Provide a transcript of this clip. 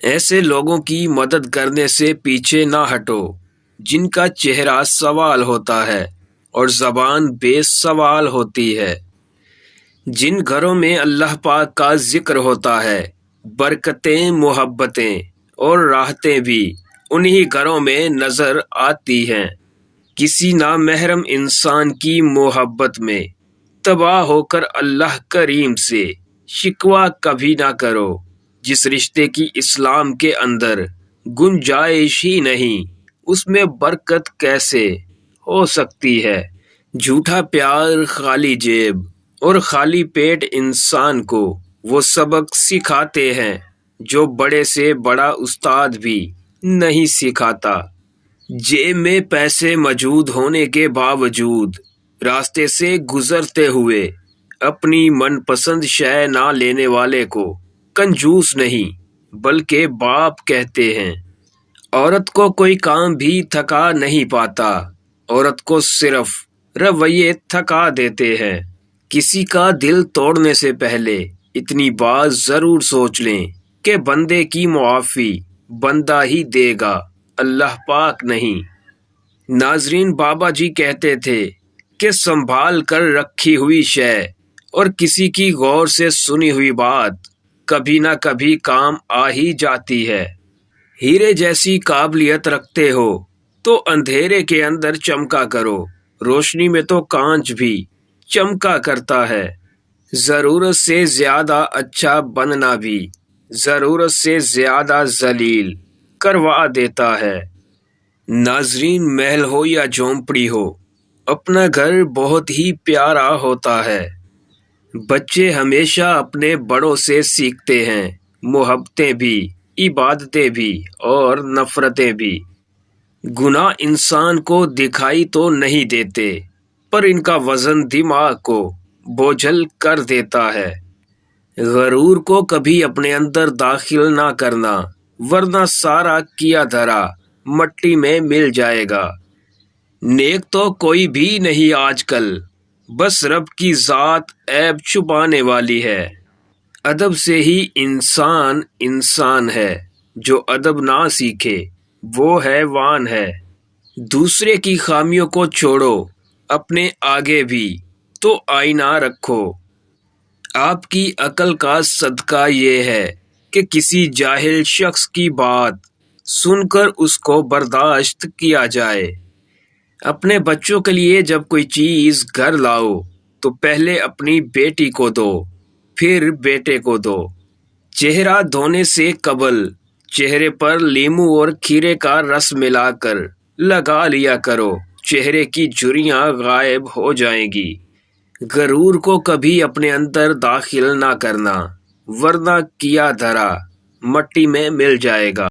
ایسے لوگوں کی مدد کرنے سے پیچھے نہ ہٹو جن کا چہرہ سوال ہوتا ہے اور زبان بے سوال ہوتی ہے۔ جن گھروں میں اللہ پاک کا ذکر ہوتا ہے، برکتیں، محبتیں اور راحتیں بھی انہی گھروں میں نظر آتی ہیں۔ کسی نامحرم انسان کی محبت میں تباہ ہو کر اللہ کریم سے شکوہ کبھی نہ کرو۔ جس رشتے کی اسلام کے اندر گنجائش ہی نہیں، اس میں برکت کیسے ہو سکتی ہے؟ جھوٹا پیار، خالی جیب اور خالی پیٹ انسان کو وہ سبق سکھاتے ہیں جو بڑے سے بڑا استاد بھی نہیں سکھاتا۔ جیب میں پیسے موجود ہونے کے باوجود راستے سے گزرتے ہوئے اپنی من پسند شے نہ لینے والے کو کنجوس نہیں بلکہ باپ کہتے ہیں۔ عورت کو کوئی کام بھی تھکا نہیں پاتا، عورت کو صرف رویے تھکا دیتے ہیں۔ کسی کا دل توڑنے سے پہلے اتنی بات ضرور سوچ لیں کہ بندے کی معافی بندہ ہی دے گا، اللہ پاک نہیں۔ ناظرین، بابا جی کہتے تھے کہ سنبھال کر رکھی ہوئی شے اور کسی کی غور سے سنی ہوئی بات کبھی نہ کبھی کام آ ہی جاتی ہے۔ ہیرے جیسی قابلیت رکھتے ہو تو اندھیرے کے اندر چمکا کرو، روشنی میں تو کانچ بھی چمکا کرتا ہے۔ ضرورت سے زیادہ اچھا بننا بھی ضرورت سے زیادہ ذلیل کروا دیتا ہے۔ ناظرین، محل ہو یا جھونپڑی ہو، اپنا گھر بہت ہی پیارا ہوتا ہے۔ بچے ہمیشہ اپنے بڑوں سے سیکھتے ہیں، محبتیں بھی، عبادتیں بھی اور نفرتیں بھی۔ گناہ انسان کو دکھائی تو نہیں دیتے، پر ان کا وزن دماغ کو بوجھل کر دیتا ہے۔ غرور کو کبھی اپنے اندر داخل نہ کرنا، ورنہ سارا کیا دھرا مٹی میں مل جائے گا۔ نیک تو کوئی بھی نہیں آج کل، بس رب کی ذات عیب چھپانے والی ہے۔ ادب سے ہی انسان انسان ہے، جو ادب نہ سیکھے وہ حیوان ہے۔ دوسرے کی خامیوں کو چھوڑو، اپنے آگے بھی تو آئینہ رکھو۔ آپ کی عقل کا صدقہ یہ ہے کہ کسی جاہل شخص کی بات سن کر اس کو برداشت کیا جائے۔ اپنے بچوں کے لیے جب کوئی چیز گھر لاؤ تو پہلے اپنی بیٹی کو دو، پھر بیٹے کو دو۔ چہرہ دھونے سے قبل چہرے پر لیموں اور کھیرے کا رس ملا کر لگا لیا کرو، چہرے کی جھریاں غائب ہو جائیں گی۔ غرور کو کبھی اپنے اندر داخل نہ کرنا، ورنہ کیا دھرا مٹی میں مل جائے گا۔